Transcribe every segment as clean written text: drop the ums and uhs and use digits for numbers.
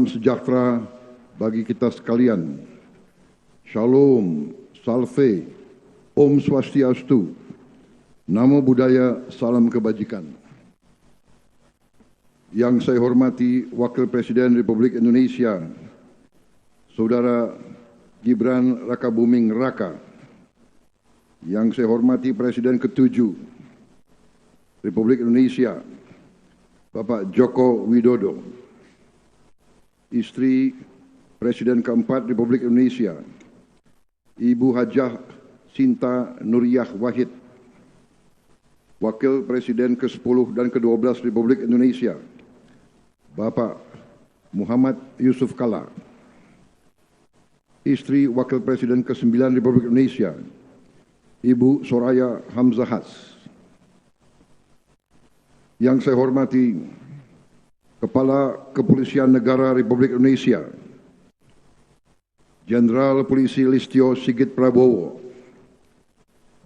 Salam sejahtera bagi kita sekalian. Shalom, salve, Om Swastiastu, Namo Buddhaya, salam kebajikan. Yang saya hormati Wakil Presiden Republik Indonesia, Saudara Gibran Rakabuming Raka. Yang saya hormati Presiden ke-7 Republik Indonesia, Bapak Joko Widodo. Istri Presiden ke-4 Republik Indonesia, Ibu Hajah Sinta Nuriyah Wahid. Wakil Presiden ke-10 dan ke-12 Republik Indonesia, Bapak Muhammad Yusuf Kalla. Istri Wakil Presiden ke-9 Republik Indonesia, Ibu Soraya Hamzahas. Yang saya hormati Kepala Kepolisian Negara Republik Indonesia, Jenderal Polisi Listio Sigit Prabowo,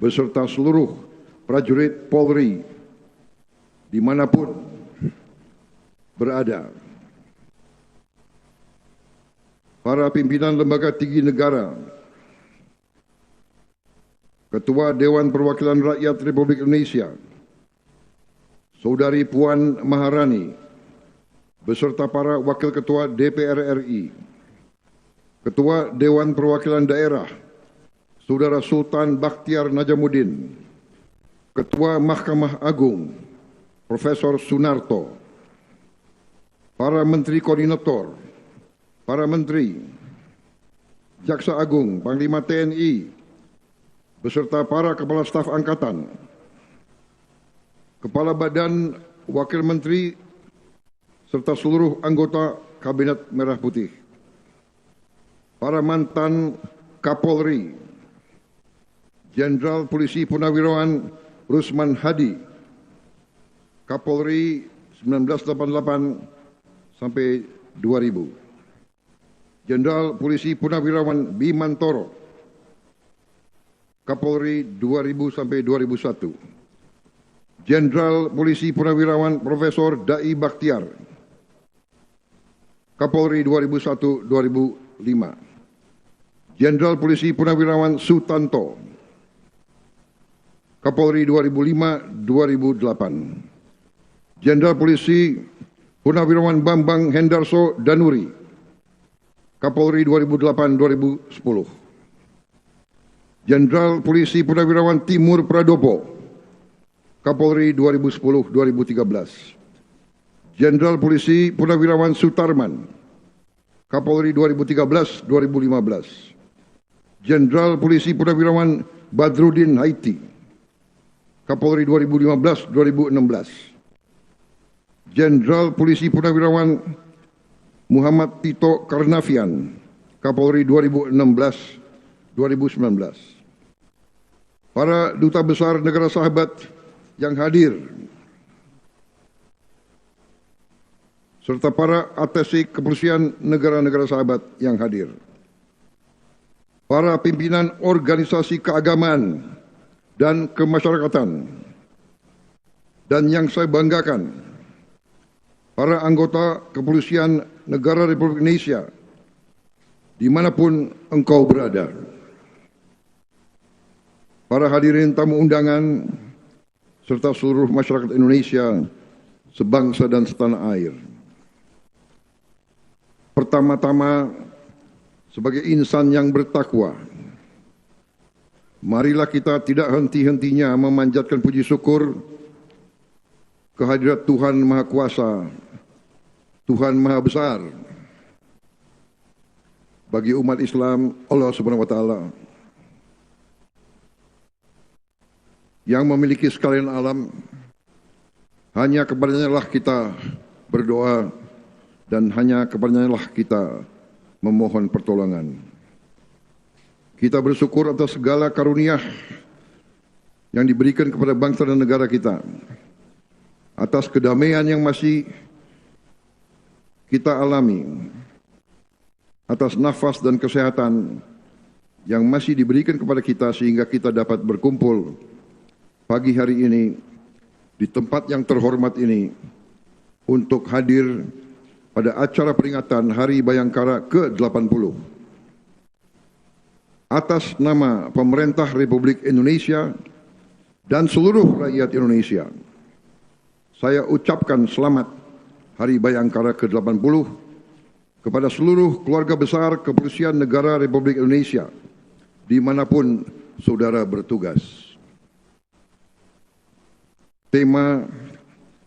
beserta seluruh prajurit Polri dimanapun berada. Para pimpinan lembaga tinggi negara, Ketua Dewan Perwakilan Rakyat Republik Indonesia, Saudari Puan Maharani, beserta para Wakil Ketua DPR RI, Ketua Dewan Perwakilan Daerah, Saudara Sultan Bakhtiar Najamuddin, Ketua Mahkamah Agung, Profesor Sunarto, para Menteri Koordinator, para Menteri, Jaksa Agung, Panglima TNI, beserta para Kepala Staf Angkatan, Kepala Badan, Wakil Menteri, serta seluruh anggota Kabinet Merah Putih, para mantan Kapolri, Jenderal Polisi Purnawirawan Rusman Hadi, Kapolri 1988 sampai 2000, Jenderal Polisi Purnawirawan Bimantoro, Kapolri 2000 sampai 2001, Jenderal Polisi Purnawirawan Profesor Dai Bakhtiar, Kapolri 2001-2005, Jenderal Polisi Purnawirawan Sutanto, Kapolri 2005-2008, Jenderal Polisi Purnawirawan Bambang Hendarso Danuri, Kapolri 2008-2010, Jenderal Polisi Purnawirawan Timur Pradopo, Kapolri 2010-2013, Jenderal Polisi Purnawirawan Sutarman, Kapolri 2013-2015, Jenderal Polisi Purnawirawan Badrudin Haiti, Kapolri 2015-2016, Jenderal Polisi Purnawirawan Muhammad Tito Karnavian, Kapolri 2016-2019. Para duta besar negara sahabat yang hadir, serta para atasé kepolisian negara-negara sahabat yang hadir, para pimpinan organisasi keagamaan dan kemasyarakatan, dan yang saya banggakan, para anggota kepolisian negara Republik Indonesia, dimanapun engkau berada. Para hadirin tamu undangan, serta seluruh masyarakat Indonesia, sebangsa dan setanah air. Pertama-tama, sebagai insan yang bertakwa, marilah kita tidak henti-hentinya memanjatkan puji syukur kehadirat Tuhan Maha Kuasa, Tuhan Maha Besar, bagi umat Islam, Allah Subhanahu wa Ta'ala, yang memiliki sekalian alam. Hanya kepadanya lah kita berdoa, dan hanya kepadanya lah kita memohon pertolongan. Kita bersyukur atas segala karunia yang diberikan kepada bangsa dan negara kita, atas kedamaian yang masih kita alami, atas nafas dan kesehatan yang masih diberikan kepada kita sehingga kita dapat berkumpul pagi hari ini di tempat yang terhormat ini untuk hadir pada acara peringatan Hari Bayangkara ke-80. Atas nama pemerintah Republik Indonesia dan seluruh rakyat Indonesia, saya ucapkan selamat Hari Bayangkara ke-80 kepada seluruh keluarga besar Kepolisian Negara Republik Indonesia dimanapun saudara bertugas. Tema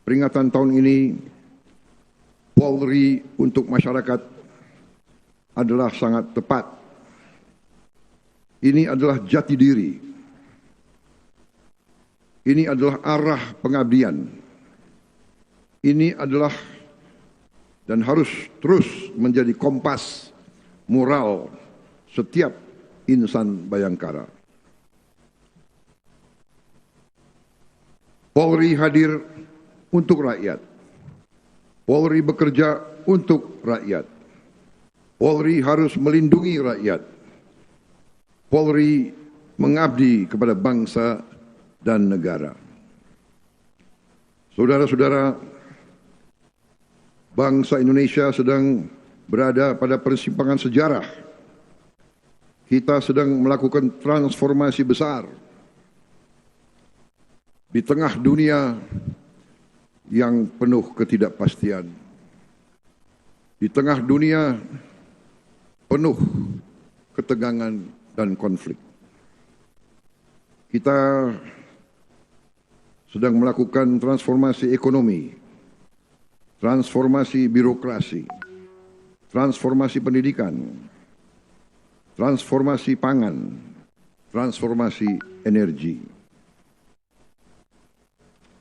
peringatan tahun ini, Polri untuk masyarakat, adalah sangat tepat. Ini adalah jati diri. Ini adalah arah pengabdian. Ini adalah dan harus terus menjadi kompas moral setiap insan Bayangkara. Polri hadir untuk rakyat. Polri bekerja untuk rakyat. Polri harus melindungi rakyat. Polri mengabdi kepada bangsa dan negara. Saudara-saudara, bangsa Indonesia sedang berada pada persimpangan sejarah. Kita sedang melakukan transformasi besar di tengah dunia yang penuh ketidakpastian. Di tengah dunia penuh ketegangan dan konflik. Kita sedang melakukan transformasi ekonomi, transformasi birokrasi, transformasi pendidikan, transformasi pangan, transformasi energi.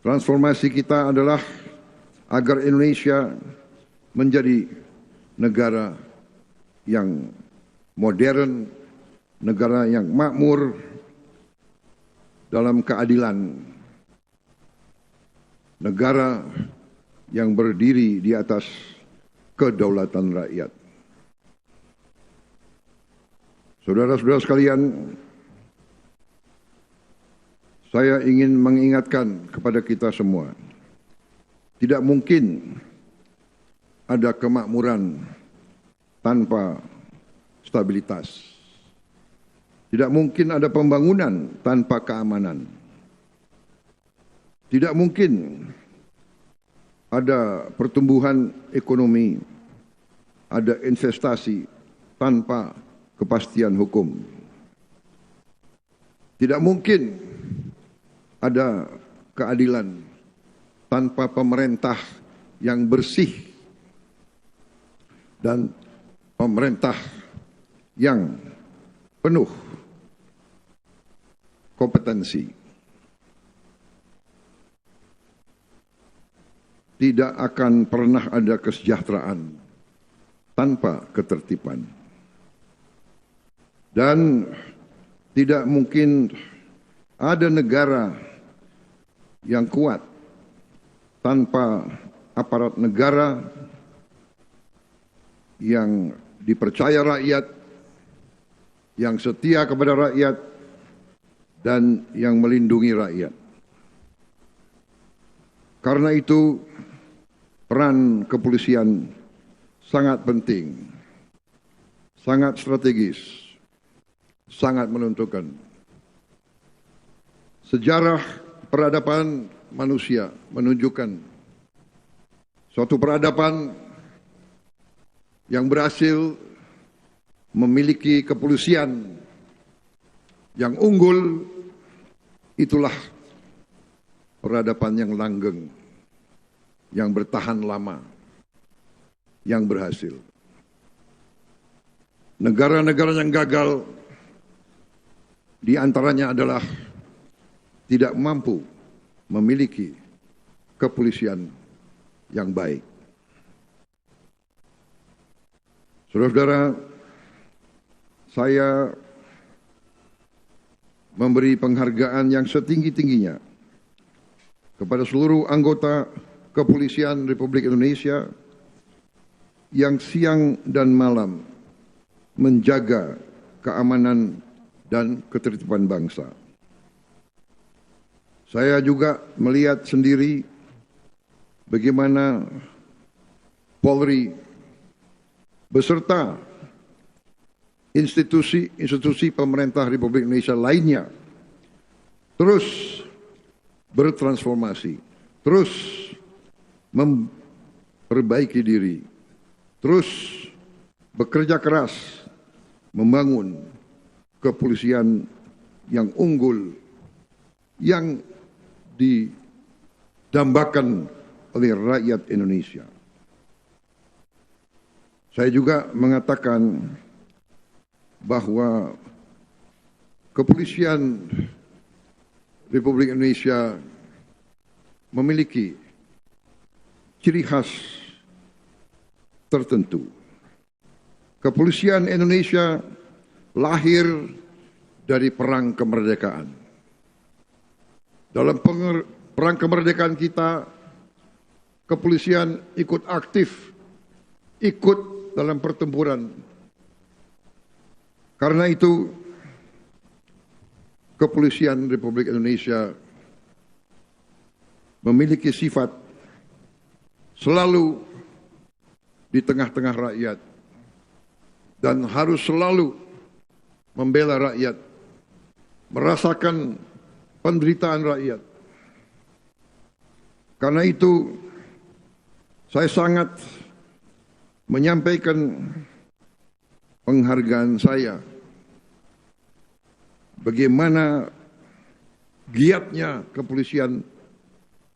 Transformasi kita adalah agar Indonesia menjadi negara yang modern, negara yang makmur dalam keadilan, negara yang berdiri di atas kedaulatan rakyat. Saudara-saudara sekalian, saya ingin mengingatkan kepada kita semua, tidak mungkin ada kemakmuran tanpa stabilitas. Tidak mungkin ada pembangunan tanpa keamanan. Tidak mungkin ada pertumbuhan ekonomi, ada investasi tanpa kepastian hukum. Tidak mungkin ada keadilan tanpa pemerintah yang bersih dan pemerintah yang penuh kompetensi. Tidak akan pernah ada kesejahteraan tanpa ketertiban. Dan tidak mungkin ada negara yang kuat tanpa aparat negara yang dipercaya rakyat, yang setia kepada rakyat, dan yang melindungi rakyat. Karena itu, peran kepolisian sangat penting, sangat strategis, sangat menentukan. Sejarah peradaban manusia menunjukkan suatu peradaban yang berhasil memiliki kepolisian yang unggul, itulah peradaban yang langgeng, yang bertahan lama, yang berhasil. Negara-negara yang gagal di antaranya adalah tidak mampu memiliki kepolisian yang baik. Saudara-saudara, saya memberi penghargaan yang setinggi-tingginya kepada seluruh anggota Kepolisian Republik Indonesia yang siang dan malam menjaga keamanan dan ketertiban bangsa. Saya juga melihat sendiri bagaimana Polri beserta institusi pemerintah Republik Indonesia lainnya terus bertransformasi, terus memperbaiki diri, terus bekerja keras membangun kepolisian yang unggul, yang didambakan oleh rakyat Indonesia. Saya juga mengatakan bahwa kepolisian Republik Indonesia memiliki ciri khas tertentu. Kepolisian Indonesia lahir dari perang kemerdekaan. Dalam perang kemerdekaan kita, kepolisian ikut aktif, ikut dalam pertempuran. Karena itu, kepolisian Republik Indonesia memiliki sifat selalu di tengah-tengah rakyat dan harus selalu membela rakyat, merasakan penderitaan rakyat. Karena itu, saya sangat menyampaikan penghargaan saya bagaimana giatnya kepolisian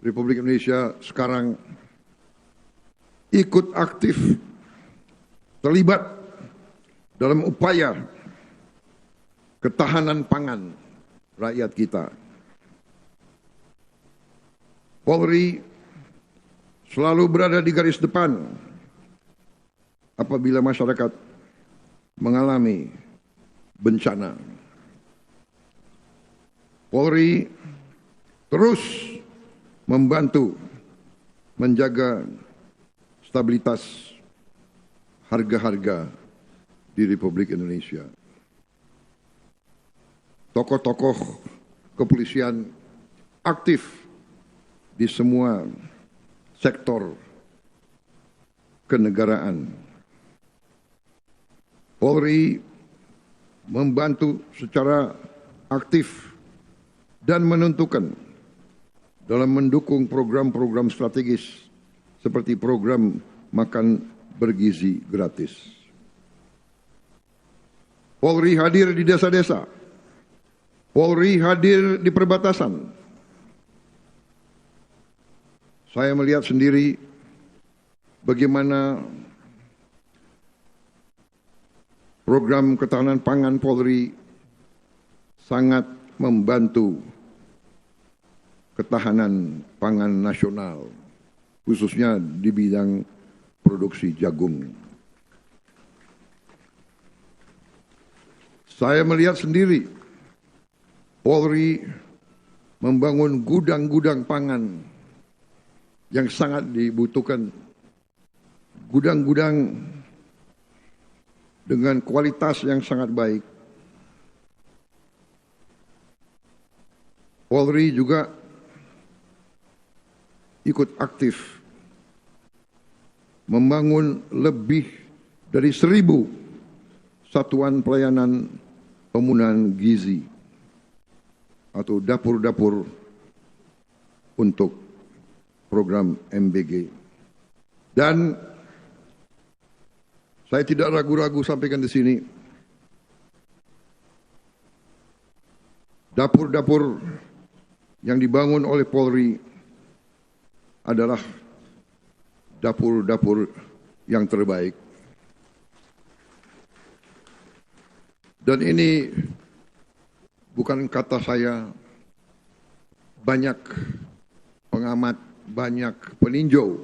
Republik Indonesia sekarang ikut aktif terlibat dalam upaya ketahanan pangan rakyat kita. Polri selalu berada di garis depan apabila masyarakat mengalami bencana. Polri terus membantu menjaga stabilitas harga-harga di Republik Indonesia. Tokoh-tokoh kepolisian aktif di semua sektor kenegaraan. Polri membantu secara aktif dan menentukan dalam mendukung program-program strategis seperti program makan bergizi gratis. Polri hadir di desa-desa. Polri hadir di perbatasan. Saya melihat sendiri bagaimana program ketahanan pangan Polri sangat membantu ketahanan pangan nasional, khususnya di bidang produksi jagung. Saya melihat sendiri Polri membangun gudang-gudang pangan yang sangat dibutuhkan, gudang-gudang dengan kualitas yang sangat baik. Polri juga ikut aktif membangun lebih dari 1.000 satuan pelayanan pemenuhan gizi atau dapur-dapur untuk program MBG. Dan saya tidak ragu-ragu sampaikan di sini, dapur-dapur yang dibangun oleh Polri adalah dapur-dapur yang terbaik. Dan ini bukan kata saya, banyak pengamat, banyak peninjau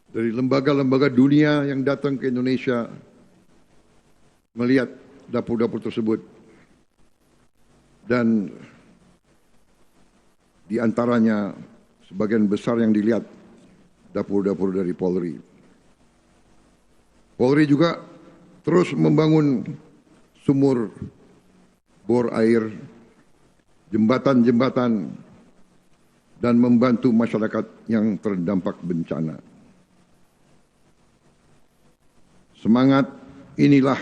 dari lembaga-lembaga dunia yang datang ke Indonesia melihat dapur-dapur tersebut. Dan di antaranya sebagian besar yang dilihat dapur-dapur dari Polri. Polri juga terus membangun sumur bor air, jembatan-jembatan, dan membantu masyarakat yang terdampak bencana. Semangat inilah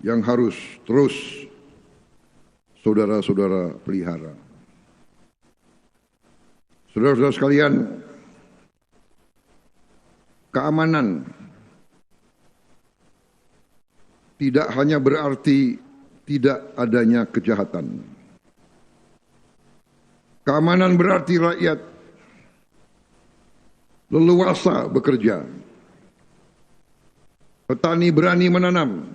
yang harus terus saudara-saudara pelihara. Saudara-saudara sekalian, keamanan tidak hanya berarti tidak adanya kejahatan. Keamanan berarti rakyat leluasa bekerja. Petani berani menanam,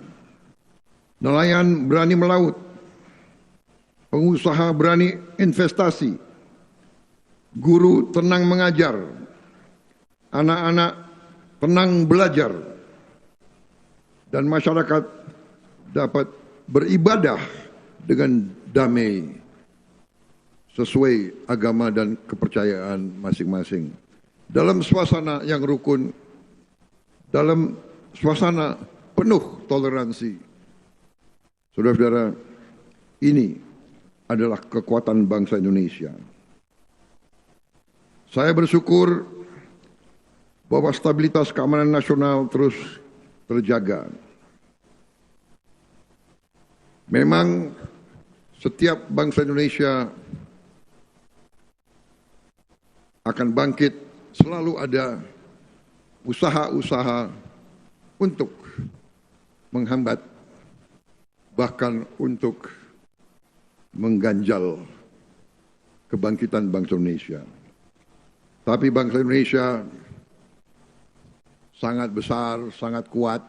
nelayan berani melaut, pengusaha berani investasi, guru tenang mengajar, anak-anak tenang belajar, dan masyarakat dapat beribadah dengan damai sesuai agama dan kepercayaan masing-masing. Dalam suasana yang rukun, dalam suasana penuh toleransi. Saudara-saudara, ini adalah kekuatan bangsa Indonesia. Saya bersyukur bahwa stabilitas keamanan nasional terus terjaga. Memang setiap bangsa Indonesia akan bangkit, selalu ada usaha-usaha untuk menghambat, bahkan untuk mengganjal kebangkitan bangsa Indonesia. Tapi bangsa Indonesia sangat besar, sangat kuat,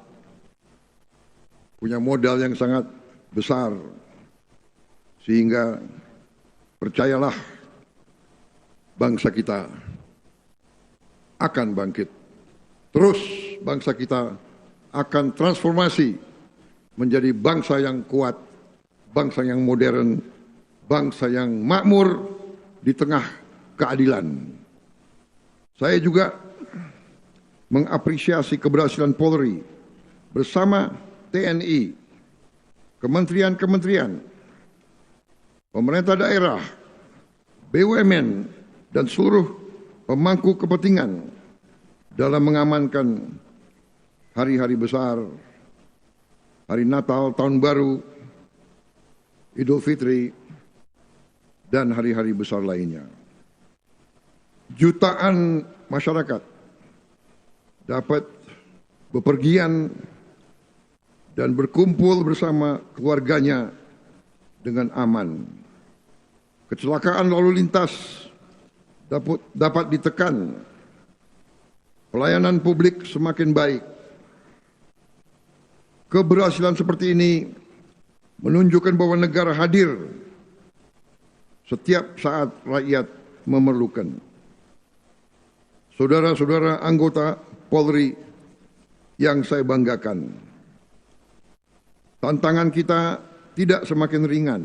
punya modal yang sangat besar, sehingga percayalah bangsa kita akan bangkit. Terus bangsa kita akan transformasi menjadi bangsa yang kuat, bangsa yang modern, bangsa yang makmur di tengah keadilan. Saya juga mengapresiasi keberhasilan Polri bersama TNI, kementerian-kementerian, pemerintah daerah, BUMN, dan seluruh pemangku kepentingan dalam mengamankan hari-hari besar, hari Natal, Tahun Baru, Idul Fitri, dan hari-hari besar lainnya. Jutaan masyarakat dapat bepergian dan berkumpul bersama keluarganya dengan aman. Kecelakaan lalu lintas dapat ditekan. Pelayanan publik semakin baik. Keberhasilan seperti ini menunjukkan bahwa negara hadir setiap saat rakyat memerlukan. Saudara-saudara anggota Polri yang saya banggakan, tantangan kita tidak semakin ringan.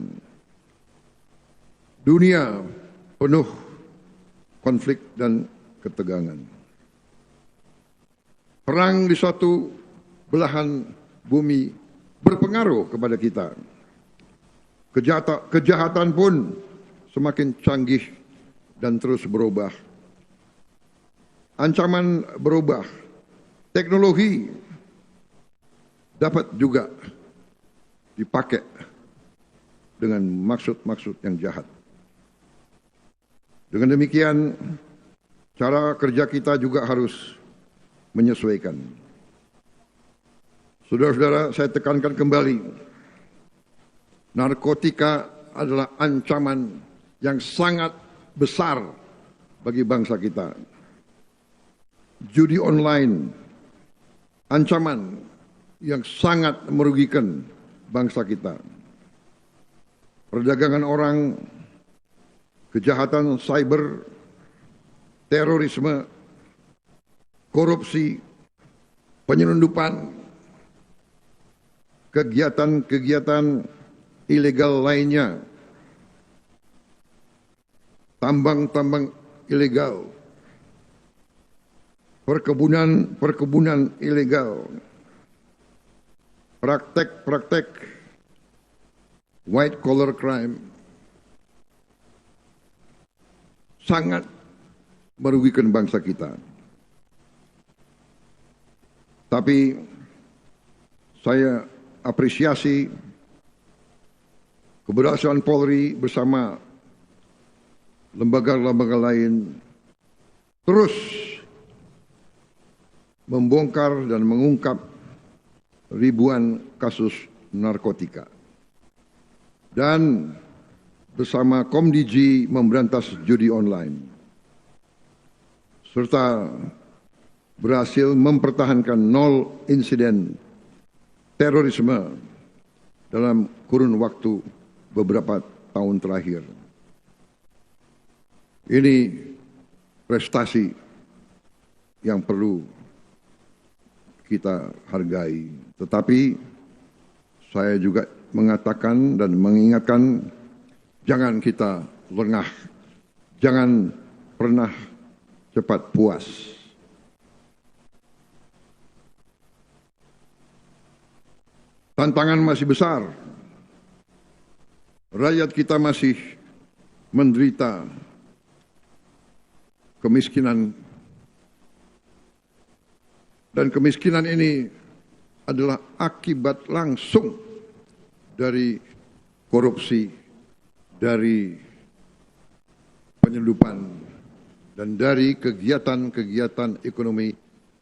Dunia penuh konflik dan ketegangan. Perang di suatu belahan bumi berpengaruh kepada kita. Kejahatan pun semakin canggih dan terus berubah. Ancaman berubah. Teknologi dapat juga dipakai dengan maksud-maksud yang jahat. Dengan demikian, cara kerja kita juga harus menyesuaikan. Saudara-saudara, saya tekankan kembali, narkotika adalah ancaman yang sangat besar bagi bangsa kita. Judi online, ancaman yang sangat merugikan bangsa kita. Perdagangan orang, kejahatan cyber, terorisme, korupsi, penyelundupan, kegiatan-kegiatan ilegal lainnya, tambang-tambang ilegal, perkebunan ilegal, praktek-praktek white collar crime sangat merugikan bangsa kita. Tapi saya apresiasi keberhasilan Polri bersama lembaga-lembaga lain terus membongkar dan mengungkap ribuan kasus narkotika. Dan bersama Komdiji memberantas judi online. Serta berhasil mempertahankan 0 insiden terorisme dalam kurun waktu beberapa tahun terakhir. Ini prestasi yang perlu kita hargai. Tetapi saya juga mengatakan dan mengingatkan, jangan kita lengah, jangan pernah cepat puas. Tantangan masih besar. Rakyat kita masih menderita kemiskinan. Dan kemiskinan ini adalah akibat langsung dari korupsi, dari penyelundupan, dan dari kegiatan-kegiatan ekonomi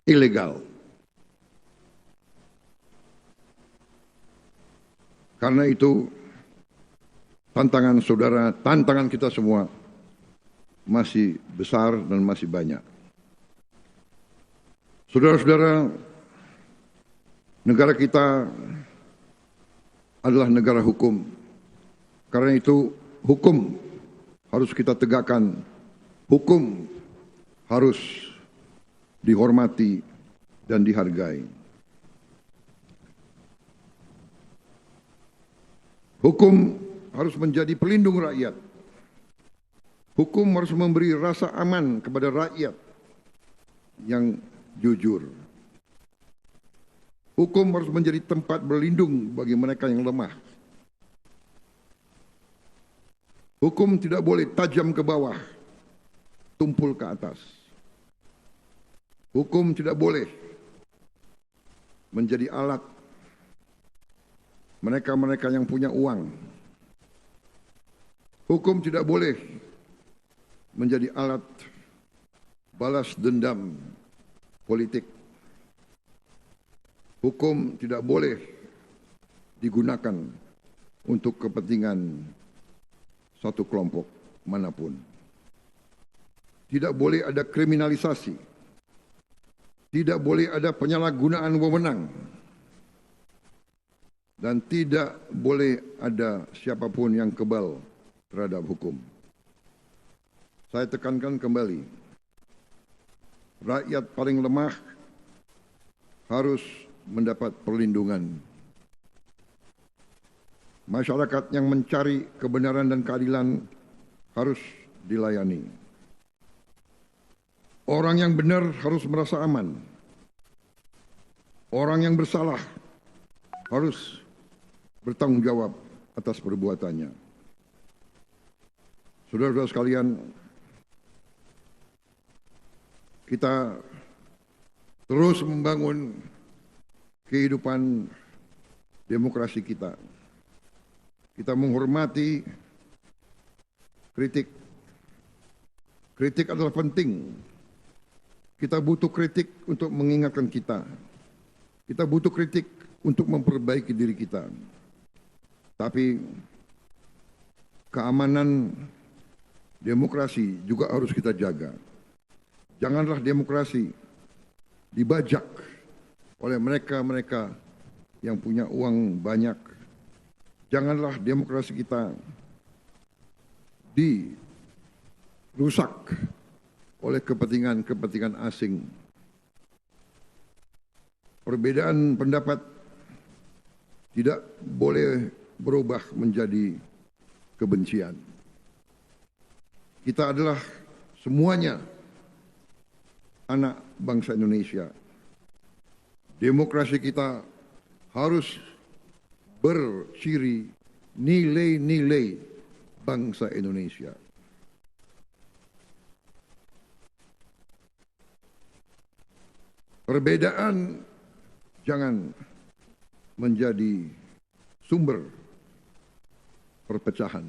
ilegal. Karena itu, tantangan saudara, tantangan kita semua masih besar dan masih banyak. Saudara-saudara, negara kita adalah negara hukum. Karena itu, hukum harus kita tegakkan. Hukum harus dihormati dan dihargai. Hukum harus menjadi pelindung rakyat. Hukum harus memberi rasa aman kepada rakyat yang jujur. Hukum harus menjadi tempat berlindung bagi mereka yang lemah. Hukum tidak boleh tajam ke bawah, tumpul ke atas. Hukum tidak boleh menjadi alat mereka-mereka yang punya uang. Hukum tidak boleh menjadi alat balas dendam politik. Hukum tidak boleh digunakan untuk kepentingan satu kelompok manapun. Tidak boleh ada kriminalisasi. Tidak boleh ada penyalahgunaan wewenang. Dan tidak boleh ada siapapun yang kebal terhadap hukum. Saya tekankan kembali, rakyat paling lemah harus mendapat perlindungan. Masyarakat yang mencari kebenaran dan keadilan harus dilayani. Orang yang benar harus merasa aman. Orang yang bersalah harus bertanggung jawab atas perbuatannya. Saudara-saudara sekalian, kita terus membangun kehidupan demokrasi kita. Kita menghormati kritik. Kritik adalah penting. Kita butuh kritik untuk mengingatkan kita. Kita butuh kritik untuk memperbaiki diri kita. Tapi keamanan demokrasi juga harus kita jaga. Janganlah demokrasi dibajak oleh mereka-mereka yang punya uang banyak. Janganlah demokrasi kita dirusak oleh kepentingan-kepentingan asing. Perbedaan pendapat tidak boleh berubah menjadi kebencian. Kita adalah semuanya anak bangsa Indonesia. Demokrasi kita harus berciri nilai-nilai bangsa Indonesia. Perbedaan jangan menjadi sumber perpecahan.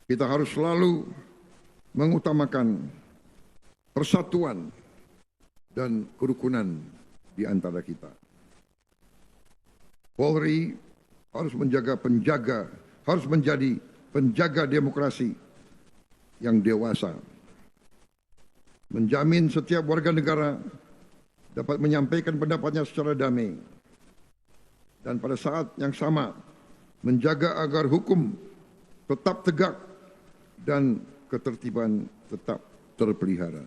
Kita harus selalu mengutamakan persatuan dan kerukunan di antara kita. Polri harus menjadi penjaga demokrasi yang dewasa, menjamin setiap warga negara dapat menyampaikan pendapatnya secara damai, dan pada saat yang sama menjaga agar hukum tetap tegak dan ketertiban tetap terpelihara.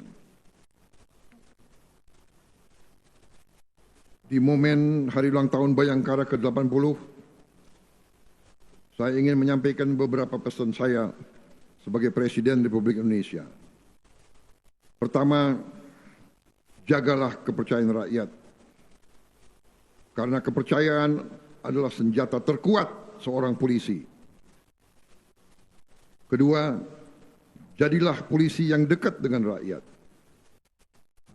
Di momen hari ulang tahun Bayangkara ke-80, saya ingin menyampaikan beberapa pesan saya sebagai Presiden Republik Indonesia. Pertama, jagalah kepercayaan rakyat. Karena kepercayaan adalah senjata terkuat seorang polisi. Kedua, jadilah polisi yang dekat dengan rakyat.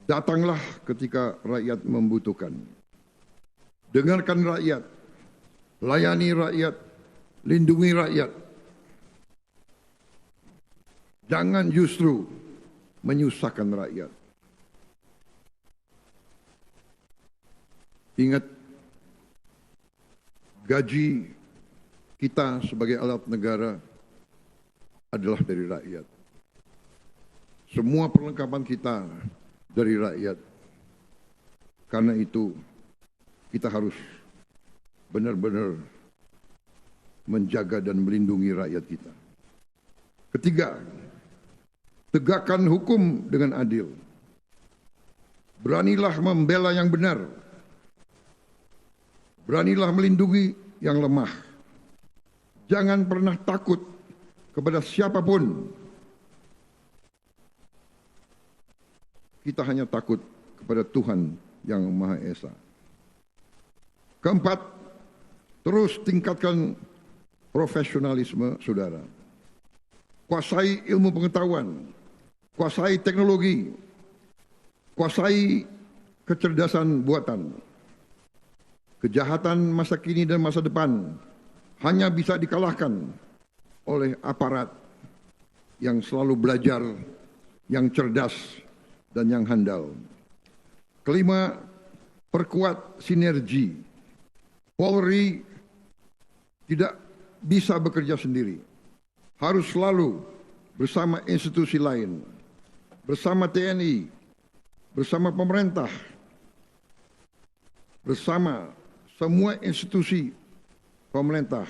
Datanglah ketika rakyat membutuhkan. Dengarkan rakyat, layani rakyat, lindungi rakyat. Jangan justru menyusahkan rakyat. Ingat, gaji kita sebagai alat negara adalah dari rakyat. Semua perlengkapan kita dari rakyat. Karena itu, kita harus benar-benar menjaga dan melindungi rakyat kita. Ketiga, tegakkan hukum dengan adil. Beranilah membela yang benar. Beranilah melindungi yang lemah. Jangan pernah takut kepada siapapun. Kita hanya takut kepada Tuhan yang Maha Esa. Keempat, terus tingkatkan profesionalisme saudara. Kuasai ilmu pengetahuan, kuasai teknologi, kuasai kecerdasan buatan. Kejahatan masa kini dan masa depan hanya bisa dikalahkan oleh aparat yang selalu belajar, yang cerdas, dan yang handal. Kelima, perkuat sinergi. Polri tidak bisa bekerja sendiri. Harus selalu bersama institusi lain, bersama TNI, bersama pemerintah, bersama semua institusi pemerintah,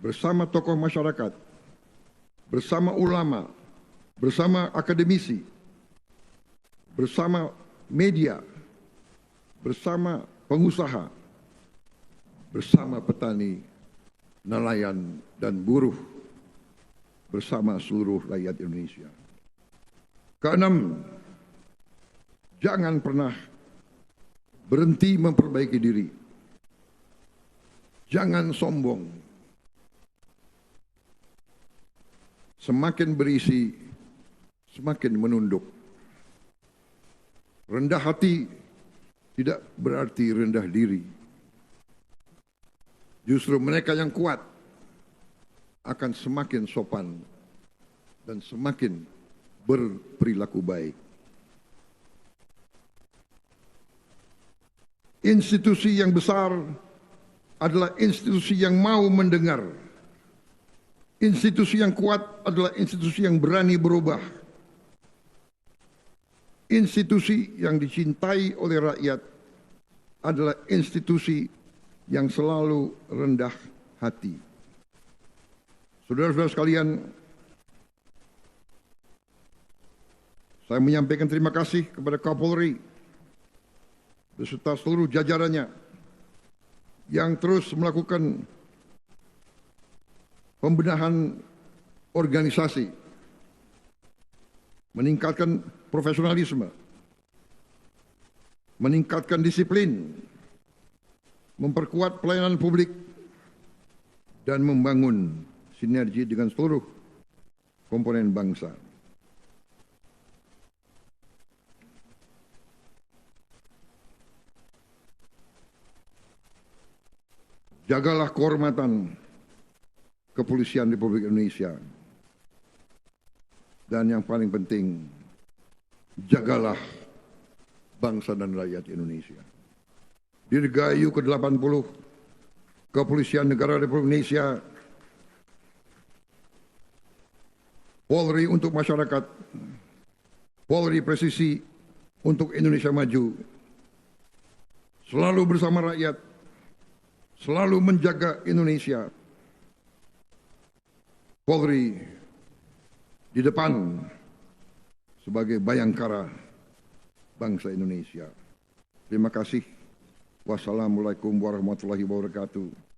bersama tokoh masyarakat, bersama ulama, bersama akademisi, bersama media, bersama pengusaha, bersama petani, nelayan, dan buruh, bersama seluruh rakyat Indonesia. Keenam, jangan pernah berhenti memperbaiki diri. Jangan sombong. Semakin berisi, semakin menunduk. Rendah hati tidak berarti rendah diri. Justru mereka yang kuat akan semakin sopan dan semakin berperilaku baik. Institusi yang besar adalah institusi yang mau mendengar. Institusi yang kuat adalah institusi yang berani berubah. Institusi yang dicintai oleh rakyat adalah institusi yang selalu rendah hati. Saudara-saudara sekalian, saya menyampaikan terima kasih kepada Kapolri beserta seluruh jajarannya yang terus melakukan pembenahan organisasi, meningkatkan profesionalisme, meningkatkan disiplin, memperkuat pelayanan publik, dan membangun sinergi dengan seluruh komponen bangsa. Jagalah kehormatan Kepolisian Republik Indonesia. Dan yang paling penting, jagalah bangsa dan rakyat Indonesia. Dirgahayu ke-80 Kepolisian Negara Republik Indonesia, Polri untuk masyarakat, Polri presisi untuk Indonesia maju, selalu bersama rakyat, selalu menjaga Indonesia. Polri di depan sebagai bayangkara bangsa Indonesia. Terima kasih. Wassalamualaikum warahmatullahi wabarakatuh.